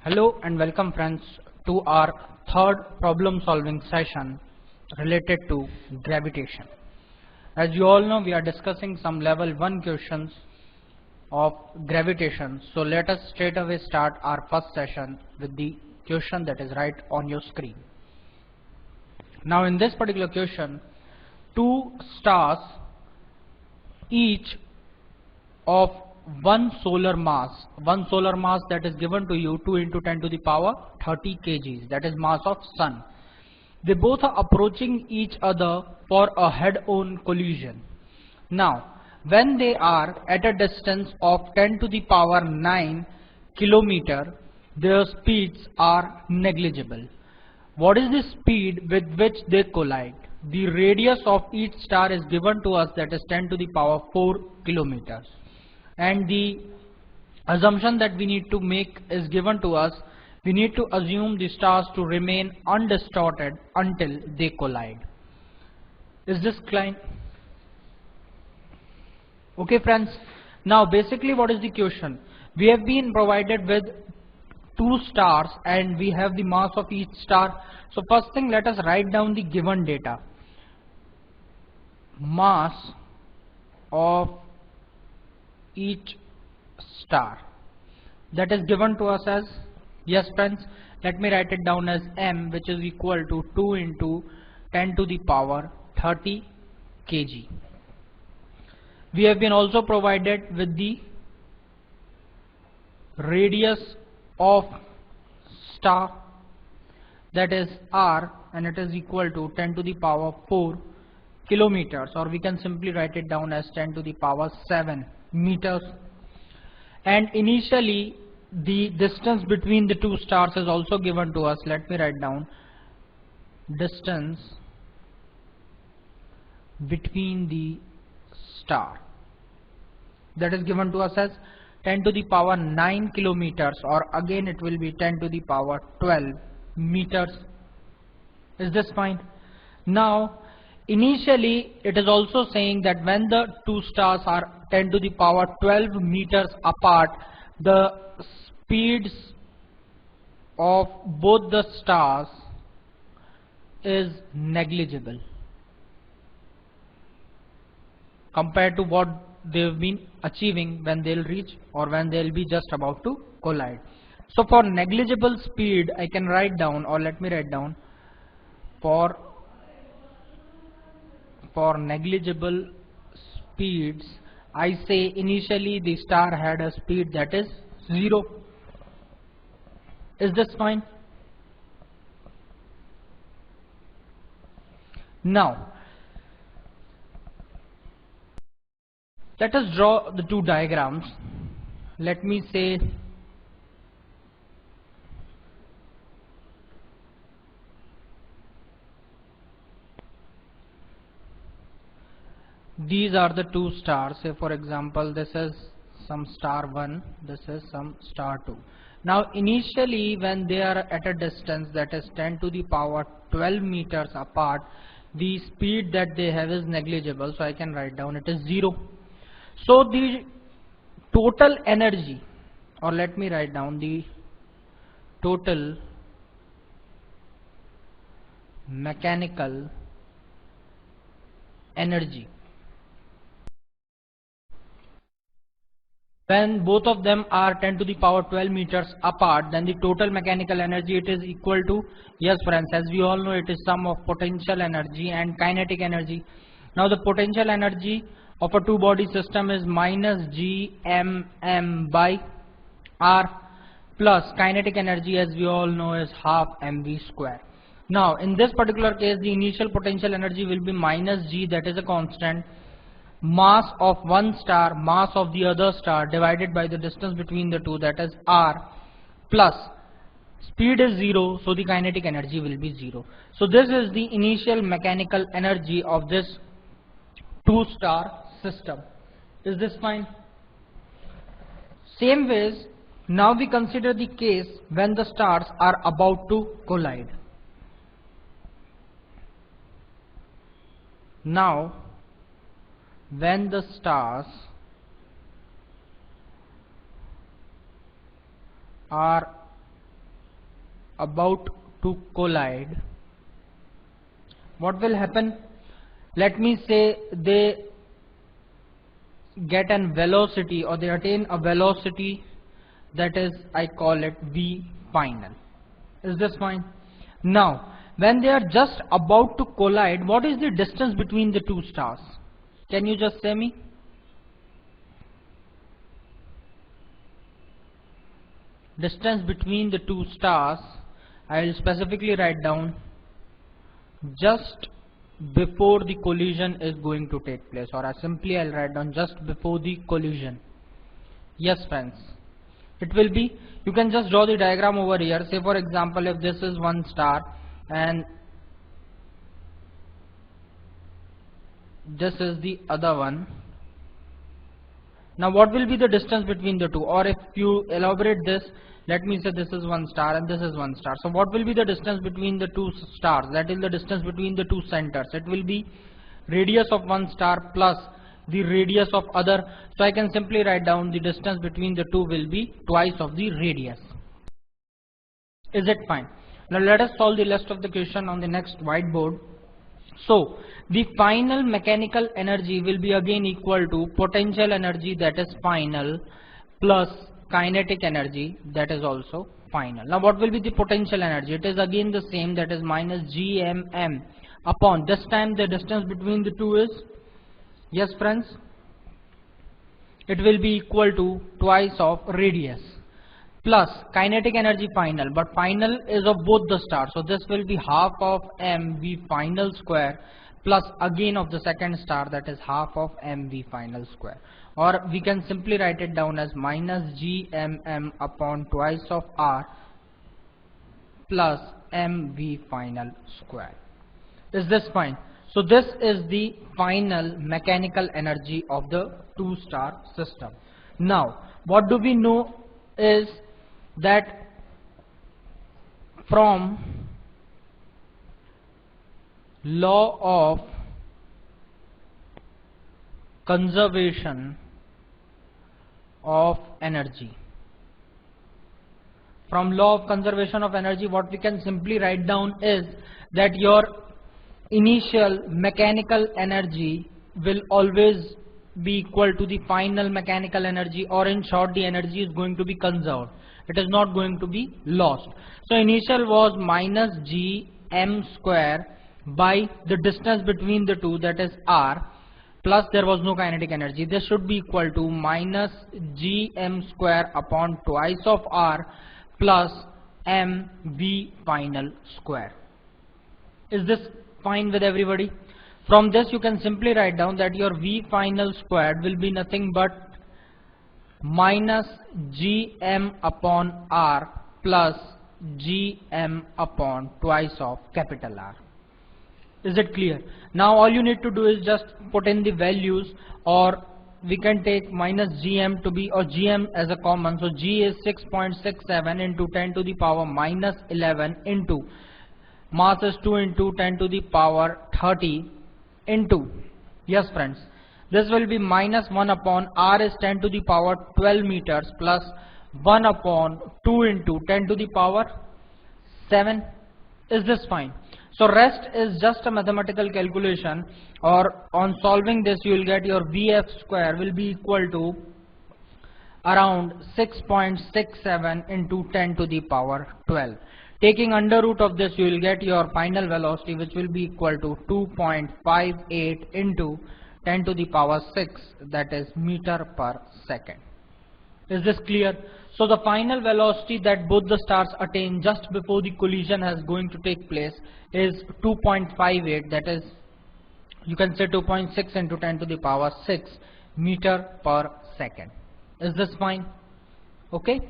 Hello and welcome friends to our third problem solving session related to gravitation. As you all know, we are discussing some level 1 questions of gravitation. So let us straight away start our first session with the question that is right on your screen. Now in this particular question, two stars each of one solar mass that is given to you 2 into 10 to the power 30 kgs, that is mass of sun. They both are approaching each other for a head-on collision. Now when they are at a distance of 10 to the power 9 kilometer, their speeds are negligible. What is the speed with which they collide? The radius of each star is given to us, that is 10 to the power 4 kilometers. And the assumption that we need to make is given to us. We need to assume the stars to remain undistorted until they collide. Is this clear? Okay friends, now basically what is the question? We have been provided with two stars and we have the mass of each star. So first thing, let us write down the given data. Mass of each star, that is given to us as, yes friends, let me write it down as m, which is equal to 2 into 10 to the power 30 kg. We have been also provided with the radius of star, that is r, and it is equal to 10 to the power 4 kilometers, or we can simply write it down as 10 to the power 7 meters. And initially the distance between the two stars is also given to us. Let me write down distance between the star, that is given to us as 10 to the power 9 kilometers, or again it will be 10 to the power 12 meters. Is this fine? Now initially it is also saying that when the two stars are 10 to the power 12 meters apart, the speeds of both the stars is negligible compared to what they have been achieving when they'll reach or when they'll be just about to collide. So for negligible speed I can write down, or let me write down, for negligible speeds I say initially the star had a speed that is 0. Is this fine? Now let us draw the two diagrams. Let me say these are the two stars. Say for example this is some star 1, this is some star 2. Now initially when they are at a distance that is 10 to the power 12 meters apart, the speed that they have is negligible, so I can write down it is 0. So the total energy, or let me write down the total mechanical energy when both of them are 10 to the power 12 meters apart, then the total mechanical energy, it is equal to, yes friends, as we all know, it is sum of potential energy and kinetic energy. Now the potential energy of a two body system is minus gmm by r, plus kinetic energy, as we all know, is half mv square. Now in this particular case the initial potential energy will be minus g, that is a constant, mass of one star, mass of the other star, divided by the distance between the two, that is r, plus speed is 0, so the kinetic energy will be 0. So this is the initial mechanical energy of this two star system. Is this fine? Same ways, now we consider the case when the stars are about to collide. Now when the stars are about to collide, what will happen? Let me say they get an velocity, or they attain a velocity that is, I call it V final. Is this fine? Now, when they are just about to collide, what is the distance between the two stars? Can you just say me? Distance between the two stars, I will specifically write down just before the collision is going to take place, or simply I'll write down just before the collision. Yes friends, it will be, you can just draw the diagram over here. Say for example, if this is one star and this is the other one. Now what will be the distance between the two? Or if you elaborate this, let me say this is one star and this is one star. So what will be the distance between the two stars? That is the distance between the two centers. It will be radius of one star plus the radius of other. So I can simply write down the distance between the two will be twice of the radius. Is it fine? Now let us solve the rest of the question on the next whiteboard. So the final mechanical energy will be again equal to potential energy, that is final, plus kinetic energy, that is also final. Now what will be the potential energy? It is again the same, that is minus GMM upon, this time the distance between the two is, yes friends, it will be equal to twice of radius, plus kinetic energy final, but final is of both the stars, so this will be half of mv final square plus again of the second star, that is half of mv final square, or we can simply write it down as minus gmm upon twice of r plus mv final square. Is this fine? So this is the final mechanical energy of the two star system. Now what do we know is that from law of conservation of energy, from law of conservation of energy, what we can simply write down is that your initial mechanical energy will always be equal to the final mechanical energy, or in short the energy is going to be conserved, it is not going to be lost. So initial was minus g m square by the distance between the two, that is r, plus there was no kinetic energy. This should be equal to minus g m square upon twice of r plus m v final square. Is this fine with everybody? From this you can simply write down that your v final squared will be nothing but minus gm upon r plus gm upon twice of capital R. Is it clear? Now all you need to do is just put in the values, or we can take minus gm to be, or gm as a common, so g is 6.67 into 10 to the power minus 11 into mass is 2 into 10 to the power 30 into, yes friends, this will be minus 1 upon r is 10 to the power 12 meters plus 1 upon 2 into 10 to the power 7. Is this fine? So rest is just a mathematical calculation, or on solving this you will get your Vf square will be equal to around 6.67 into 10 to the power 12. Taking under root of this you will get your final velocity, which will be equal to 2.58 into 10 to the power 6, that is meter per second. Is this clear? So the final velocity that both the stars attain just before the collision is going to take place is 2.58, that is, you can say 2.6 into 10 to the power 6 meter per second. Is this fine? Okay.